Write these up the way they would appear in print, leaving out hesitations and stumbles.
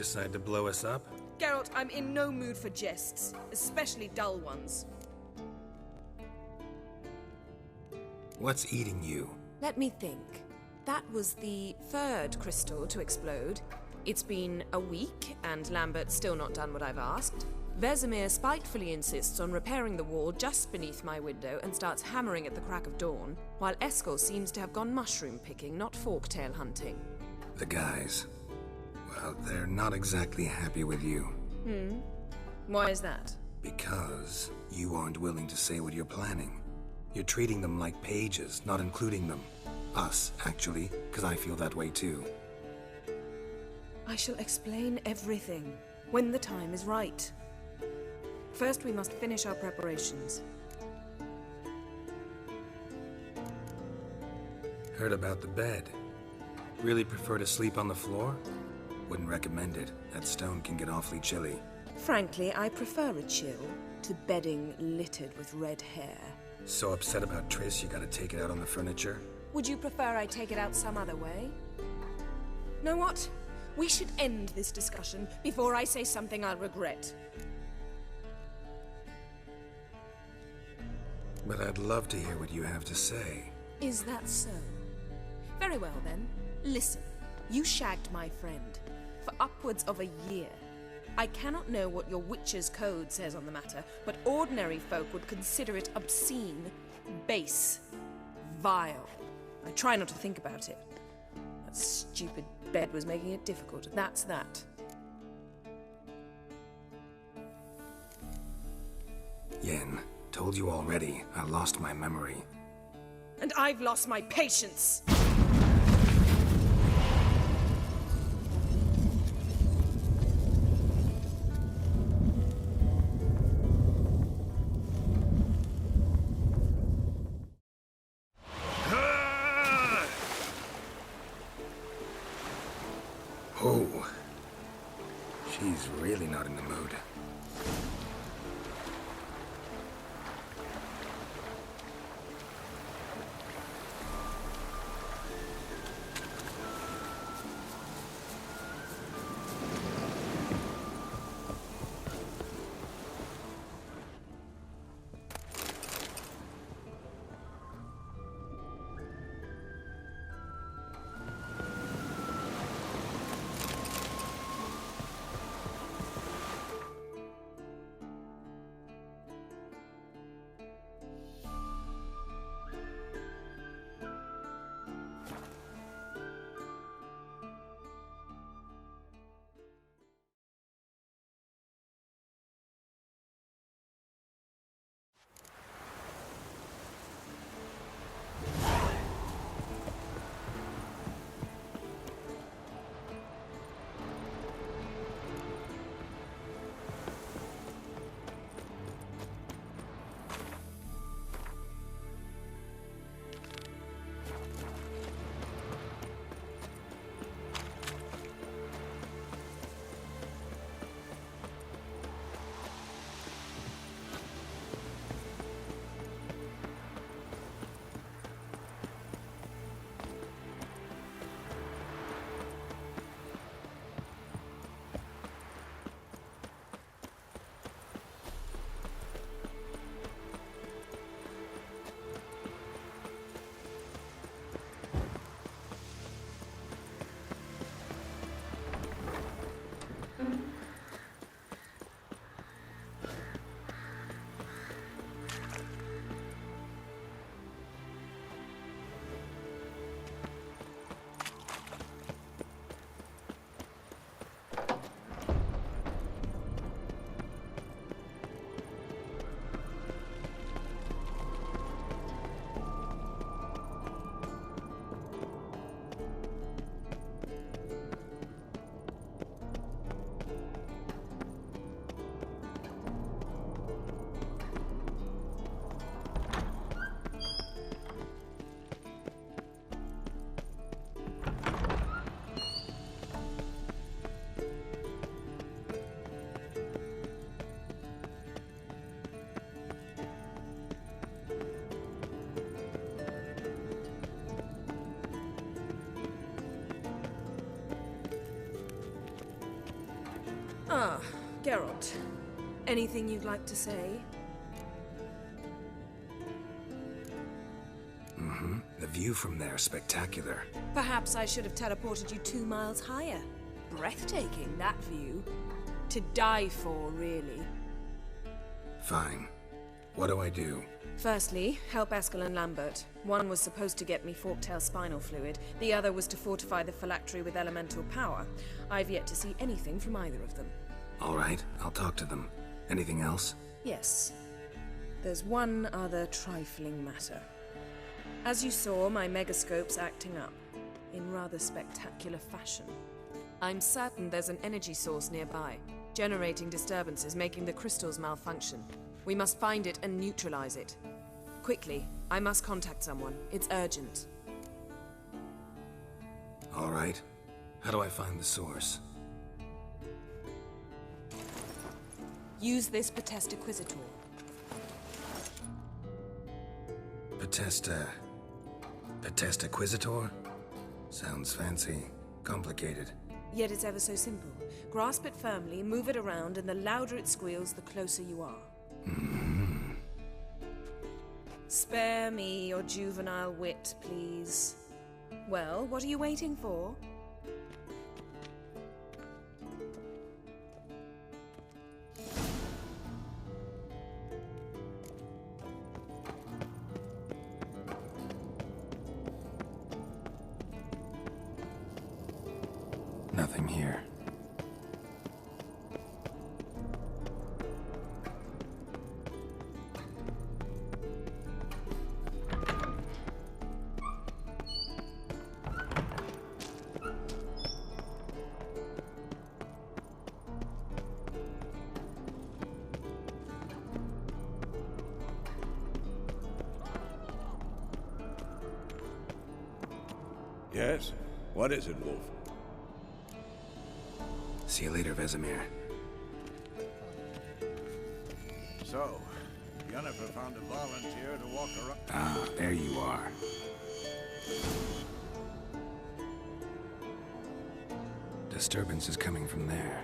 decide to blow us up? Geralt, I'm in no mood for jests, especially dull ones. What's eating you? Let me think. That was the third crystal to explode. It's been a week, and Lambert's still not done what I've asked. Vesemir spitefully insists on repairing the wall just beneath my window and starts hammering at the crack of dawn, while Eskel seems to have gone mushroom picking, not forktail hunting. The guys. Well, they're not exactly happy with you. Why is that? Because you aren't willing to say what you're planning. You're treating them like pages, not including them. Us, actually, because I feel that way too. I shall explain everything, when the time is right. First, we must finish our preparations. Heard about the bed. Really prefer to sleep on the floor? Wouldn't recommend it. That stone can get awfully chilly. Frankly, I prefer a chill to bedding littered with red hair. So upset about Triss you gotta take it out on the furniture? Would you prefer I take it out some other way? Know what? We should end this discussion before I say something I'll regret. But I'd love to hear what you have to say. Is that so? Very well then. Listen, you shagged my friend for upwards of a year. I cannot know what your witch's code says on the matter, but ordinary folk would consider it obscene, base, vile. I try not to think about it. That stupid bed was making it difficult. That's that. Yen, told you already, I lost my memory. And I've lost my patience! Oh, she's really not in the mood. Ah, Geralt. Anything you'd like to say? The view from there is spectacular. Perhaps I should have teleported you 2 miles higher. Breathtaking, that view. To die for, really. Fine. What do I do? Firstly, help Eskel and Lambert. One was supposed to get me forktail spinal fluid, the other was to fortify the phylactery with elemental power. I've yet to see anything from either of them. All right, I'll talk to them. Anything else? Yes. There's one other trifling matter. As you saw, my megascope's acting up, in rather spectacular fashion. I'm certain there's an energy source nearby, generating disturbances, making the crystals malfunction. We must find it and neutralize it. Quickly, I must contact someone. It's urgent. All right. How do I find the source? Use this Potesta Quisitor. Potesta Quisitor? Sounds fancy. Complicated. Yet it's ever so simple. Grasp it firmly, move it around, and the louder it squeals, the closer you are. Spare me your juvenile wit, please. Well, what are you waiting for? Nothing here. Yes? What is it, Wolf? See you later, Vesemir. So, Yennefer found a volunteer to walk around. Ah, there you are. Disturbance is coming from there.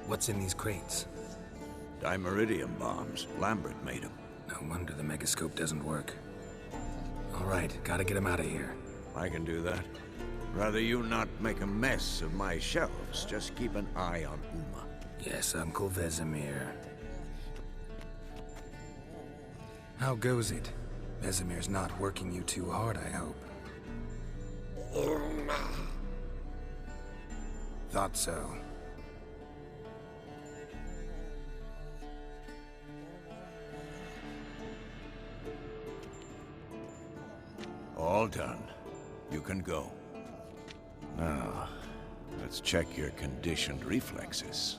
What's in these crates? Dimeridium bombs. Lambert made them. No wonder the megascope doesn't work. All right, gotta get him out of here. I can do that. Rather you not make a mess of my shelves. Just keep an eye on Uma. Yes, Uncle Vesemir. How goes it? Vesemir's not working you too hard, I hope. Thought so. All done. You can go. Now, let's check your conditioned reflexes.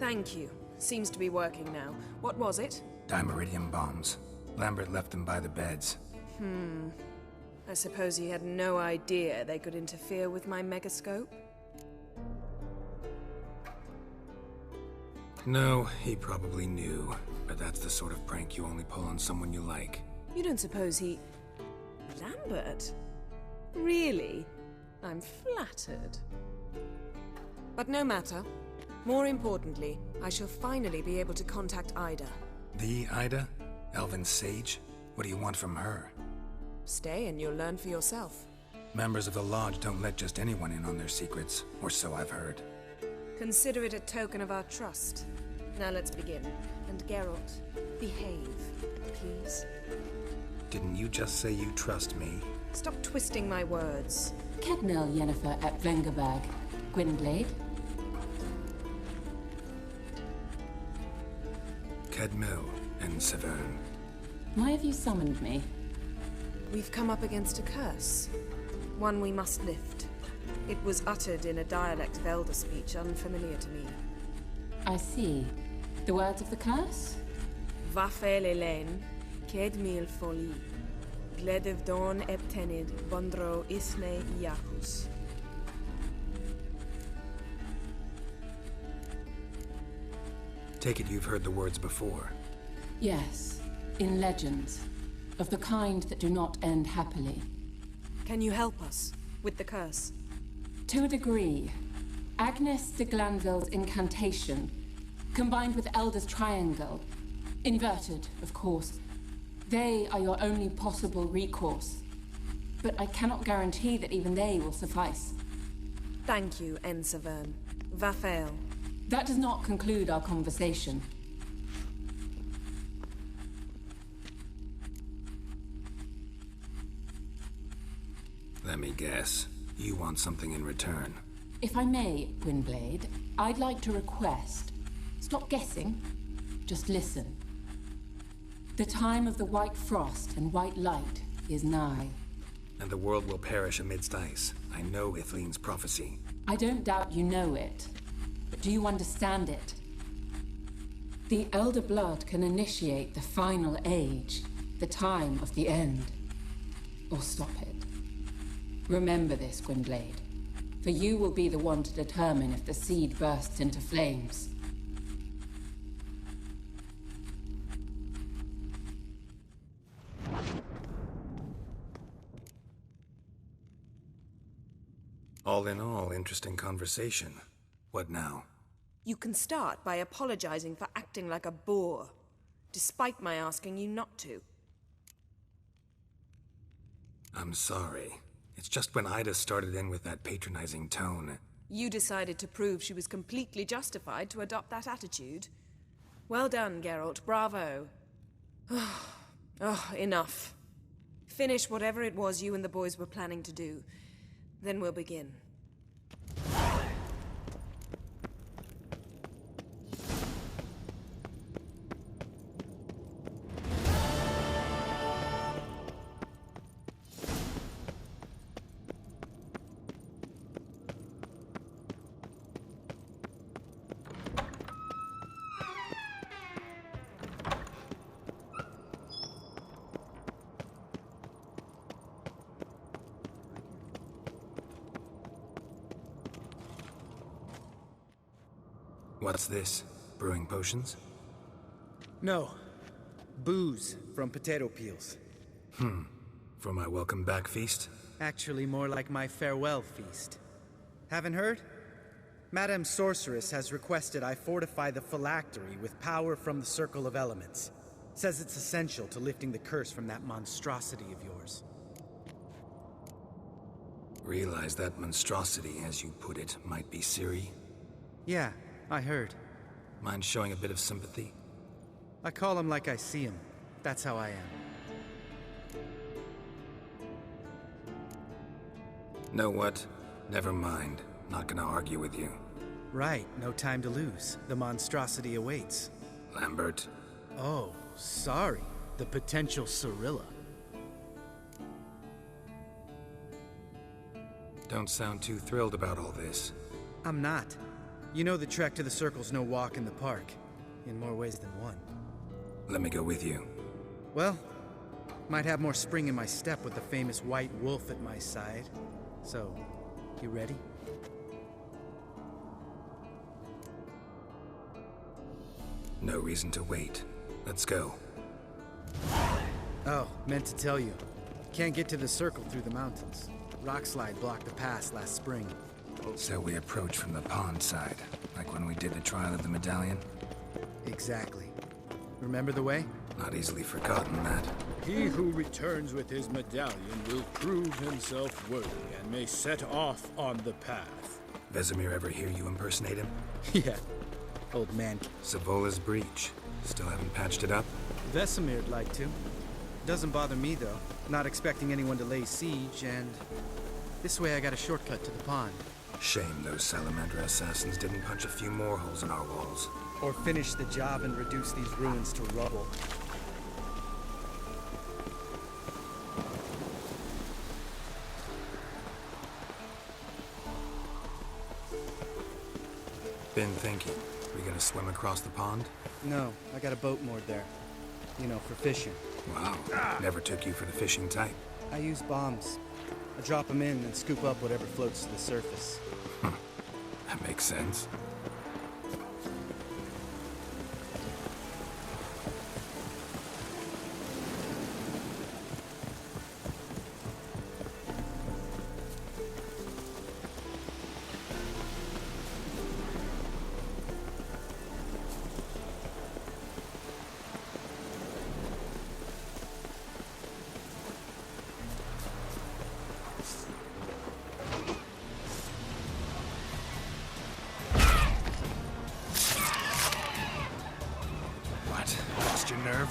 Thank you. Seems to be working now. What was it? Dimeridium bombs. Lambert left them by the beds. I suppose he had no idea they could interfere with my megascope? No, he probably knew. But that's the sort of prank you only pull on someone you like. You don't suppose he... Lambert? Really? I'm flattered. But no matter. More importantly, I shall finally be able to contact Ida. The Ida? Elven sage? What do you want from her? Stay and you'll learn for yourself. Members of the Lodge don't let just anyone in on their secrets, or so I've heard. Consider it a token of our trust. Now let's begin. And Geralt, behave, please. Didn't you just say you trust me? Stop twisting my words. Kednel Yennefer at Vengerberg, Gwynblade? Kedmil and Severn. Why have you summoned me? We've come up against a curse. One we must lift. It was uttered in a dialect of Elder speech unfamiliar to me. I see. The words of the curse? Vafel Elaine, Kedmil Foli, Gledev Dawn Eptenid, Bondro Isne Iacus. Take it you've heard the words before. Yes, in legends. Of the kind that do not end happily. Can you help us with the curse? To a degree. Agnes de Glanville's incantation, combined with Elder's triangle, inverted, of course. They are your only possible recourse. But I cannot guarantee that even they will suffice. Thank you, En Severn. Vafel. That does not conclude our conversation. Let me guess. You want something in return. If I may, Gwynblade, I'd like to request. Stop guessing. Just listen. The time of the white frost and white light is nigh. And the world will perish amidst ice. I know Ithleen's prophecy. I don't doubt you know it. But do you understand it? The Elder Blood can initiate the final age, the time of the end. Or stop it. Remember this, Gwynblade. For you will be the one to determine if the seed bursts into flames. All in all, interesting conversation. What now? You can start by apologizing for acting like a boor, despite my asking you not to. I'm sorry. It's just when Ida started in with that patronizing tone. You decided to prove she was completely justified to adopt that attitude. Well done, Geralt. Bravo. Enough. Finish whatever it was you and the boys were planning to do. Then we'll begin. What's this? Brewing potions? No. Booze from potato peels. For my welcome back feast? Actually, more like my farewell feast. Haven't heard? Madame Sorceress has requested I fortify the phylactery with power from the Circle of Elements. Says it's essential to lifting the curse from that monstrosity of yours. Realize that monstrosity, as you put it, might be Ciri? Yeah, I heard. Mind showing a bit of sympathy? I call him like I see him. That's how I am. Know what? Never mind. Not gonna argue with you. Right, no time to lose. The monstrosity awaits. Lambert. Oh, sorry. The potential Cirilla. Don't sound too thrilled about all this. I'm not. You know the trek to the Circle's no walk in the park. In more ways than one. Let me go with you. Well, might have more spring in my step with the famous white wolf at my side. So, you ready? No reason to wait. Let's go. Oh, meant to tell you. Can't get to the Circle through the mountains. Rockslide blocked the pass last spring. So we approach from the pond side, like when we did the trial of the medallion? Exactly. Remember the way? Not easily forgotten, that. He who returns with his medallion will prove himself worthy and may set off on the path. Vesemir ever hear you impersonate him? Yeah. Old man. Savola's breach. Still haven't patched it up? Vesemir'd like to. Doesn't bother me, though. Not expecting anyone to lay siege, and This way I got a shortcut to the pond. Shame those salamander assassins didn't punch a few more holes in our walls. Or finish the job and reduce these ruins to rubble. Been thinking. We gonna swim across the pond? No, I got a boat moored there. You know, for fishing. Wow. Never took you for the fishing type. I use bombs. I drop them in and scoop up whatever floats to the surface. That makes sense. Lost your nerve?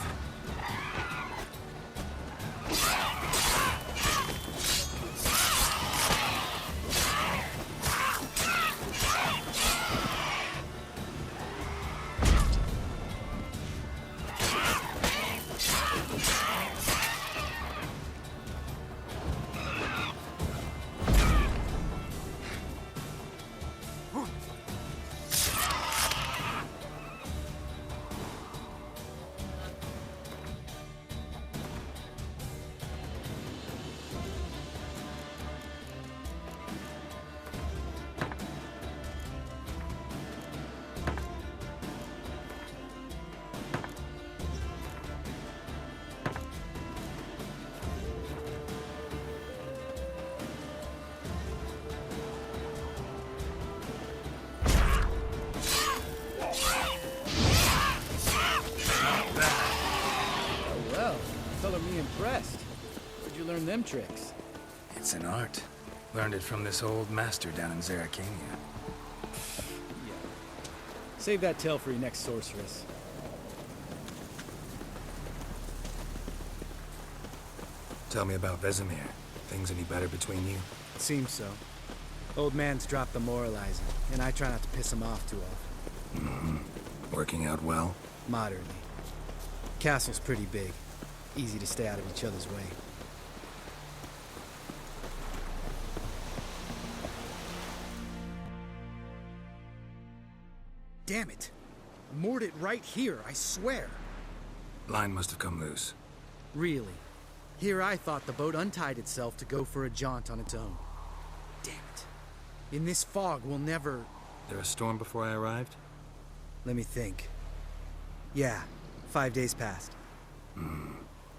Impressed. Where'd you learn them tricks? It's an art. Learned it from this old master down in Zerrikania. Yeah. Save that tale for your next sorceress. Tell me about Vesemir. Things any better between you? It seems so. Old man's dropped the moralizing, and I try not to piss him off too often. Mm-hmm. Working out well? Moderately. Castle's pretty big. Easy to stay out of each other's way. Damn it! I moored it right here, I swear! Line must have come loose. Really? Here I thought the boat untied itself to go for a jaunt on its own. Damn it. In this fog, we'll never... There a storm before I arrived? Let me think. Yeah, 5 days passed.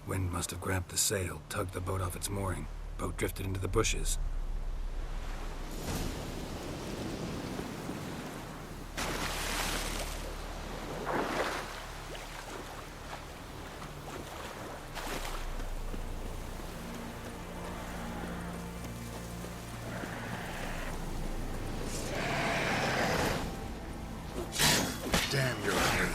Wind must have grabbed the sail, tugged the boat off its mooring. Boat drifted into the bushes. Damn, you're ugly.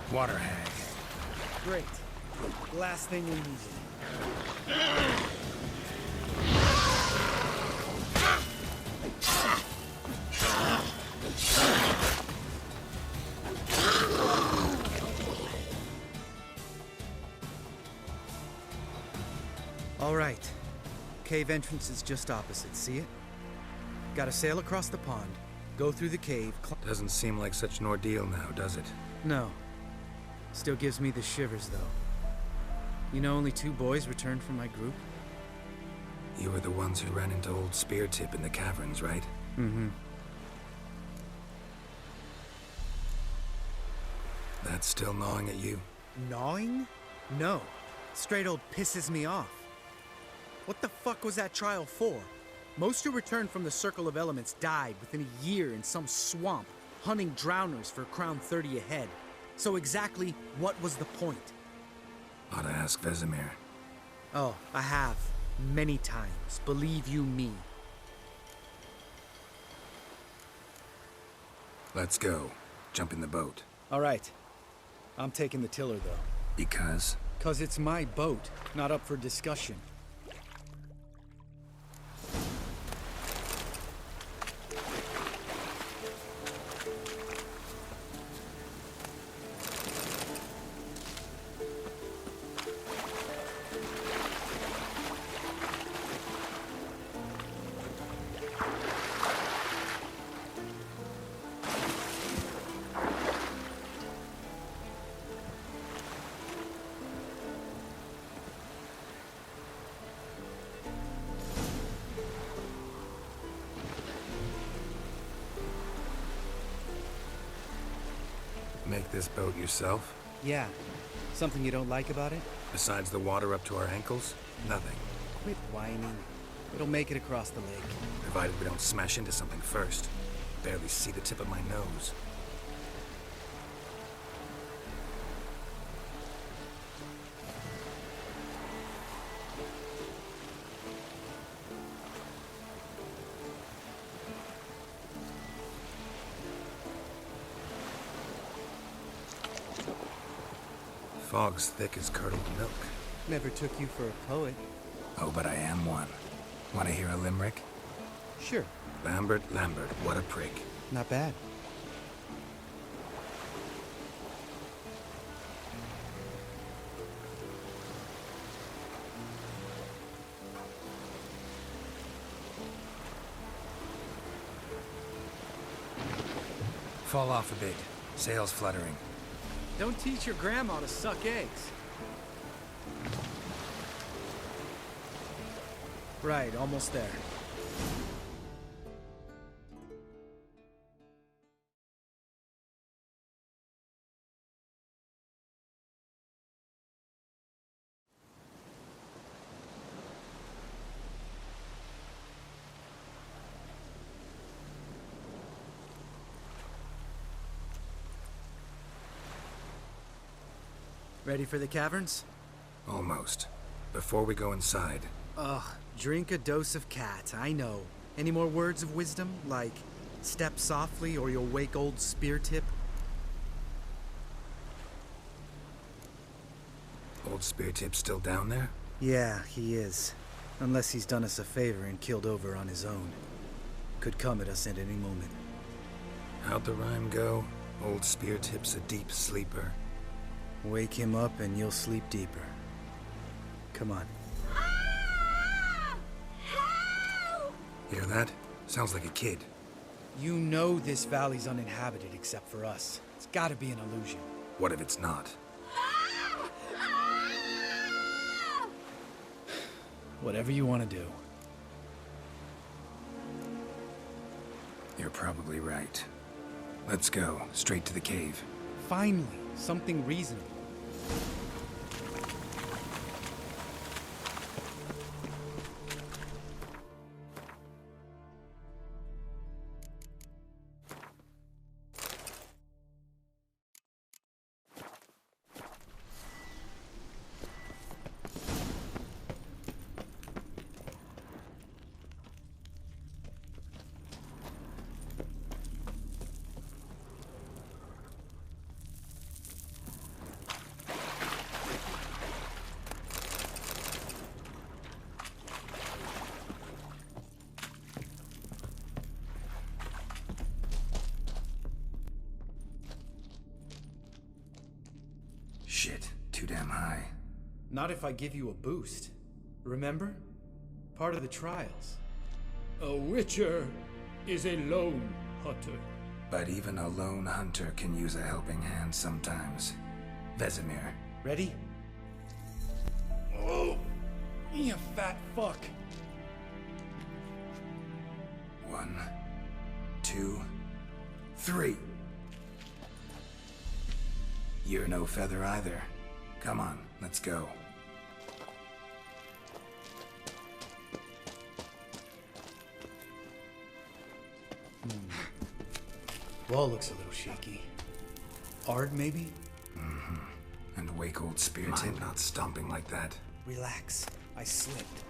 Water hag. Great. Last thing we needed. All right. Cave entrance is just opposite, see it? Gotta sail across the pond, go through the cave... Doesn't seem like such an ordeal now, does it? No. Still gives me the shivers, though. You know only 2 boys returned from my group? You were the ones who ran into old Spear Tip in the caverns, right? Mm-hmm. That's still gnawing at you? Gnawing? No. Straight old pisses me off. What the fuck was that trial for? Most who returned from the Circle of Elements died within a year in some swamp, hunting drowners for Crown 30 a head. So exactly what was the point? Ought to ask Vesemir. Oh, I have. Many times. Believe you me. Let's go. Jump in the boat. All right. I'm taking the tiller, though. Because? 'Cause it's my boat, not up for discussion. Make this boat yourself? Yeah. Something you don't like about it? Besides the water up to our ankles? Nothing. Quit whining. It'll make it across the lake. Provided we don't smash into something first. Barely see the tip of my nose. Fog's thick as curdled milk. Never took you for a poet. Oh, but I am one. Want to hear a limerick? Sure. Lambert, Lambert, what a prig. Not bad. Fall off a bit. Sails fluttering. Don't teach your grandma to suck eggs. Right, almost there. Ready for the caverns? Almost. Before we go inside, Ugh, drink a dose of cat, I know. Any more words of wisdom, like step softly or you'll wake old spear tip? old spear tip's still down there? Yeah, he is. Unless he's done us a favor and killed over on his own. Could come at us at any moment. How'd the rhyme go? Old spear tip's a deep sleeper. Wake him up and you'll sleep deeper. Come on. Hear that? Sounds like a kid. You know this valley's uninhabited except for us. It's gotta be an illusion. What if it's not? Whatever you want to do. You're probably right. Let's go, straight to the cave. Finally, something reasonable. Shit, too damn high. Not if I give you a boost. Remember? Part of the trials. A witcher is a lone hunter. But even a lone hunter can use a helping hand sometimes. Vesemir. Ready? Oh, you fat fuck. 1, 2, 3. You're no feather either. Come on, let's go. Wall looks a little shaky. Ard, maybe? And wake old spear tip not stomping like that. Relax. I slipped.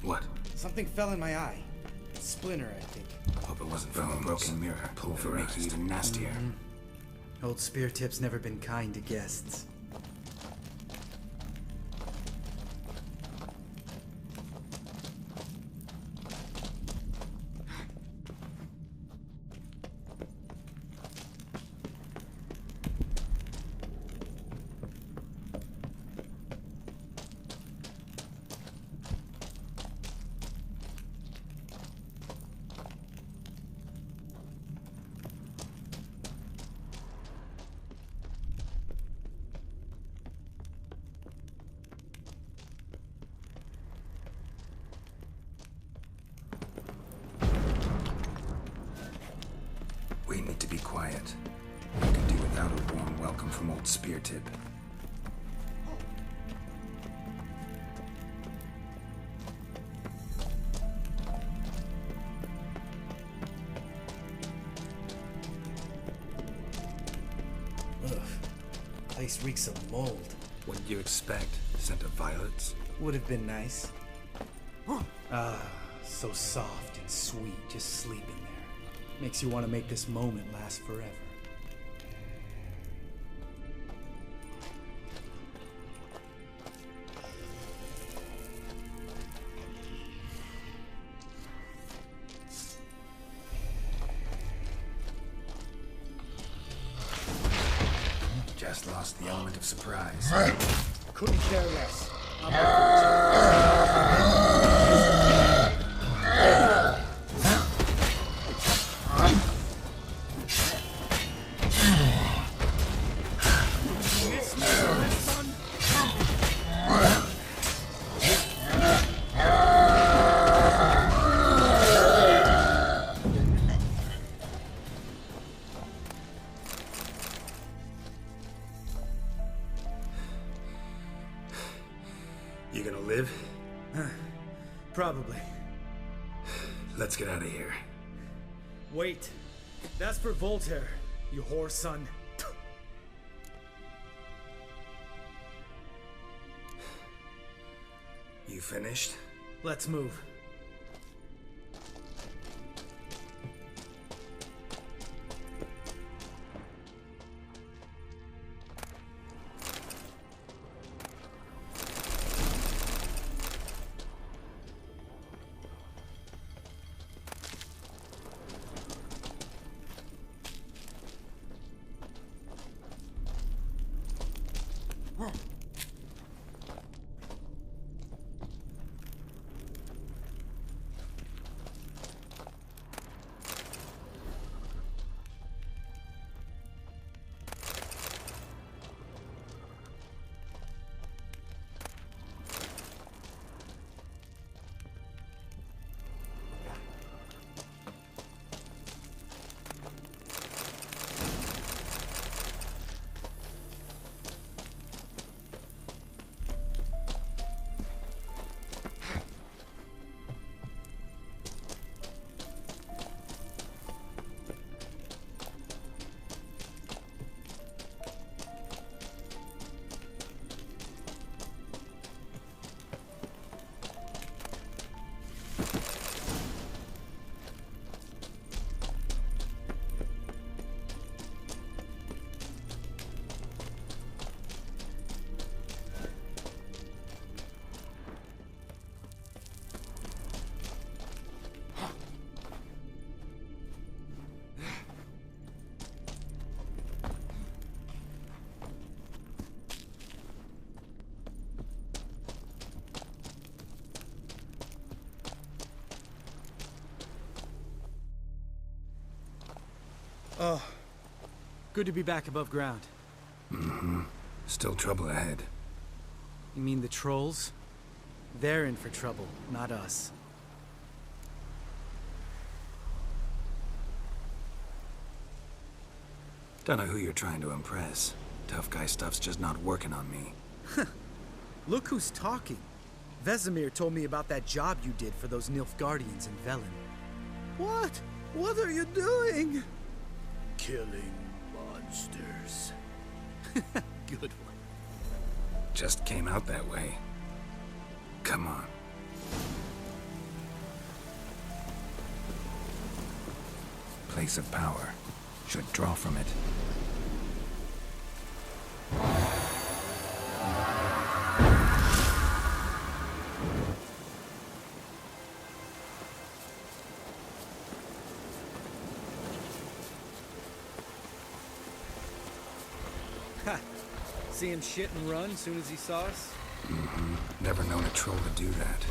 What? Something fell in my eye. Splinter, I think. Hope it wasn't from a broken mirror. Pull for make you even nastier. Old Spear Tip's never been kind to guests. We need to be quiet. I can do without a warm welcome from old Spear Tip. Ugh. Place reeks of mold. What did you expect? Scent of violets? Would have been nice. So soft and sweet, just sleeping there. Makes you want to make this moment last forever. Just lost the element of surprise. Couldn't care less. You gonna live? Probably. Let's get out of here. Wait. That's for Voltaire, you whore son. You finished? Let's move. Good to be back above ground. Still trouble ahead. You mean the trolls? They're in for trouble, not us. Don't know who you're trying to impress. Tough guy stuff's just not working on me. Look who's talking. Vesemir told me about that job you did for those Nilfgaardians in Velen. What? What are you doing? Killing monsters. Good one. Just came out that way. Come on. Place of power. Should draw from it. Ha! See him shit and run soon as he saw us? Never known a troll to do that.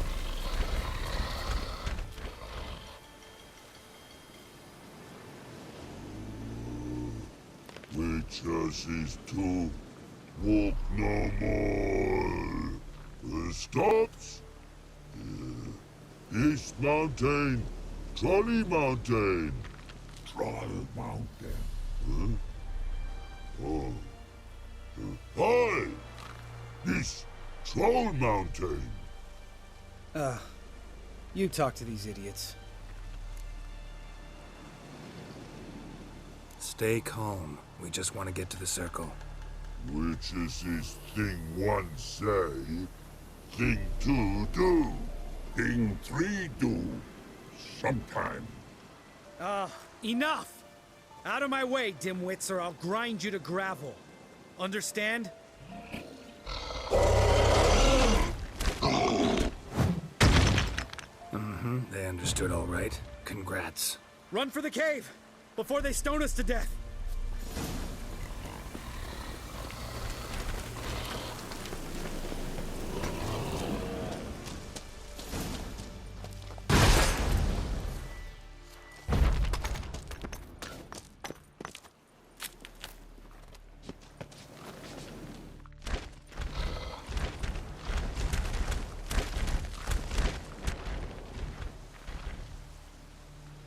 Witches is to walk no more. Stops? East Mountain, Trolley Mountain. Troll Mountain. Oh. Hi! This Troll Mountain. You talk to these idiots. Stay calm. We just want to get to the circle. Witches is thing one say, thing two do, thing three do, sometime. Enough! Out of my way, dimwits, or I'll grind you to gravel. Understand? They understood all right. Congrats. Run for the cave! Before they stone us to death!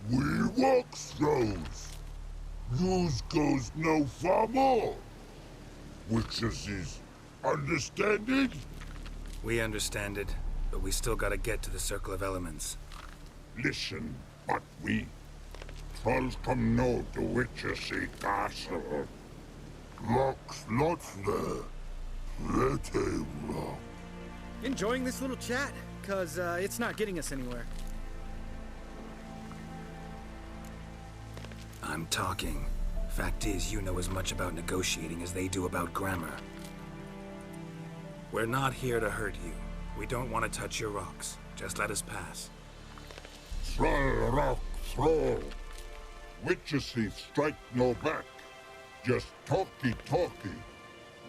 We walks those. Yous goes no far more. Witches is understanding? We understand it, but we still gotta get to the Circle of Elements. Listen, but we trolls come no to Witchessy Castle. Locks lots there. Let him lock. Enjoying this little chat? Cause, it's not getting us anywhere. I'm talking. Fact is, you know as much about negotiating as they do about grammar. We're not here to hurt you. We don't want to touch your rocks. Just let us pass. Troll rock throw. Witchessy strike no back. Just talky.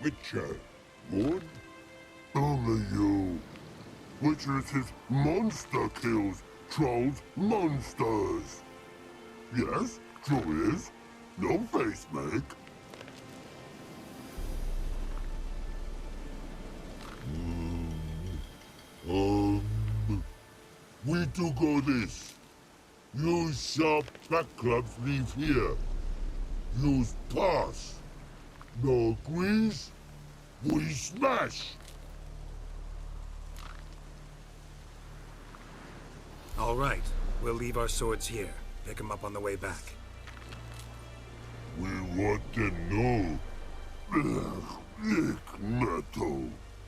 Witcher, good? Only you. Witchess's monster kills trolls monsters. Yes, true is. No face make. We do go this. Use sharp back clubs leave here. Use pass. No agrees, we smash. All right. We'll leave our swords here. Pick them up on the way back. We want to know. Lick metal.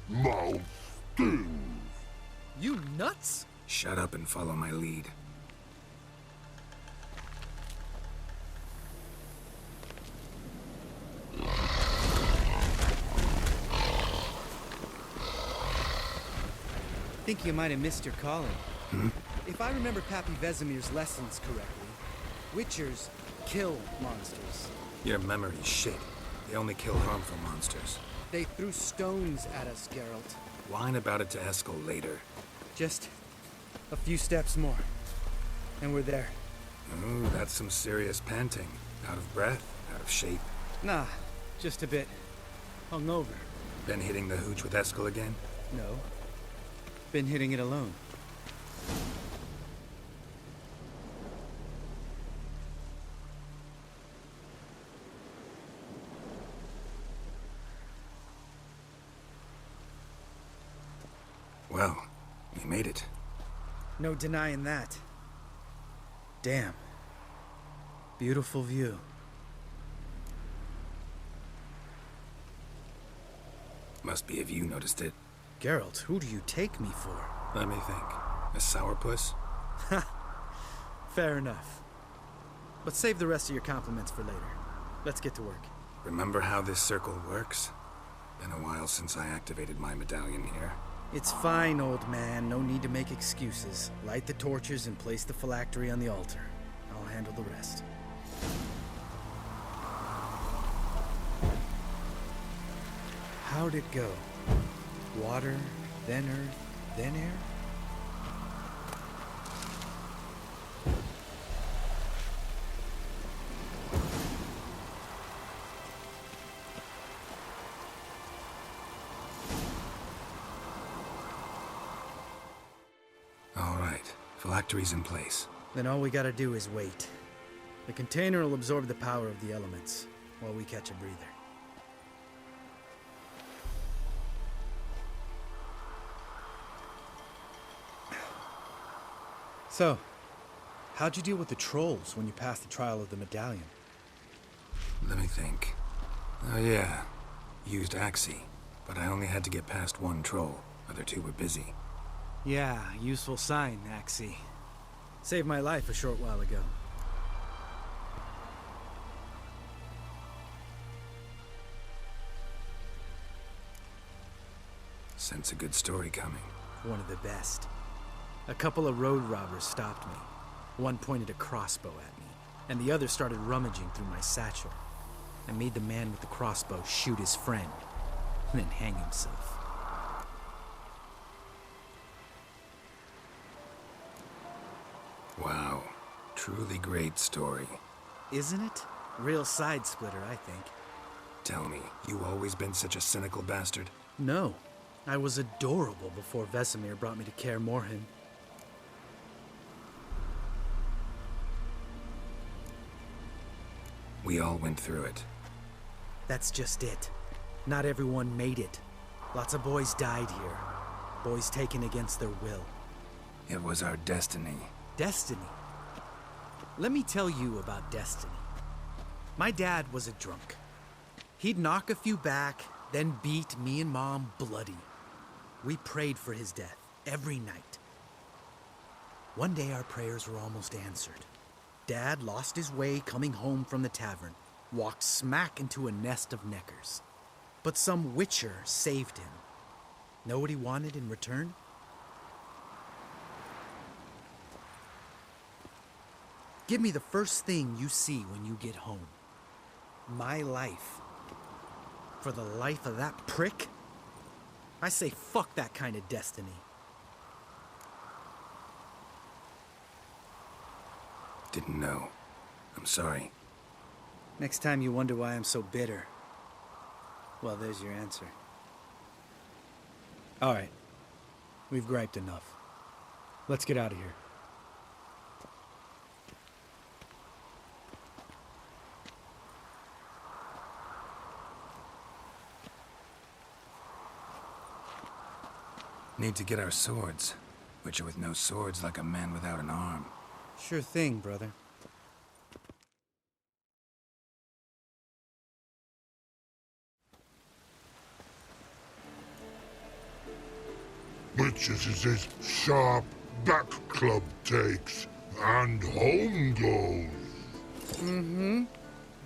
Mouth stings. You nuts? Shut up and follow my lead. I think you might have missed your calling. If I remember Pappy Vesemir's lessons correctly, Witchers kill monsters. Your memory's shit. They only kill harmful monsters. They threw stones at us, Geralt. Whine about it to Eskel later. Just a few steps more, and we're there. Ooh, that's some serious panting. Out of breath? Out of shape? Nah, just a bit hungover. Been hitting the hooch with Eskel again? No. Been hitting it alone. Well, you made it. No denying that. Damn. Beautiful view. Must be if you noticed it. Geralt, who do you take me for? Let me think. A sourpuss? Fair enough. But save the rest of your compliments for later. Let's get to work. Remember how this circle works? Been a while since I activated my medallion here. It's fine, old man. No need to make excuses. Light the torches and place the phylactery on the altar. I'll handle the rest. How'd it go? Water, then earth, then air? All right, phylactery's in place. Then all we gotta do is wait. The container will absorb the power of the elements, while we catch a breather. So, how'd you deal with the trolls when you passed the trial of the medallion? Let me think. Oh yeah, used Axie, but I only had to get past one troll. Other two were busy. Yeah, useful sign, Axie. Saved my life a short while ago. Sense a good story coming. One of the best. A couple of road robbers stopped me. One pointed a crossbow at me, and the other started rummaging through my satchel. I made the man with the crossbow shoot his friend, and then hang himself. Wow, truly great story. Isn't it? Real side splitter, I think. Tell me, you always been such a cynical bastard? No, I was adorable before Vesemir brought me to Kaer Morhen. We all went through it. That's just it. Not everyone made it. Lots of boys died here. Boys taken against their will. It was our destiny. Destiny? Let me tell you about destiny. My dad was a drunk. He'd knock a few back, then beat me and Mom bloody. We prayed for his death every night. One day our prayers were almost answered. Dad lost his way coming home from the tavern, walked smack into a nest of neckers. But some witcher saved him. Know what he wanted in return? Give me the first thing you see when you get home. My life. For the life of that prick? I say fuck that kind of destiny. Didn't know. I'm sorry. Next time you wonder why I'm so bitter, well, there's your answer. All right. We've griped enough. Let's get out of here. Need to get our swords. Witcher with no swords like a man without an arm. Sure thing, brother. Witches is his sharp back club takes, and home goes.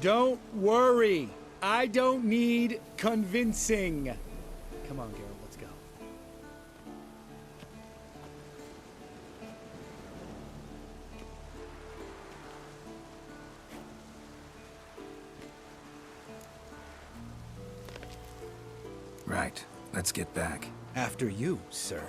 Don't worry. I don't need convincing. Come on, Geralt, let's go. Right. Let's get back. After you, sir.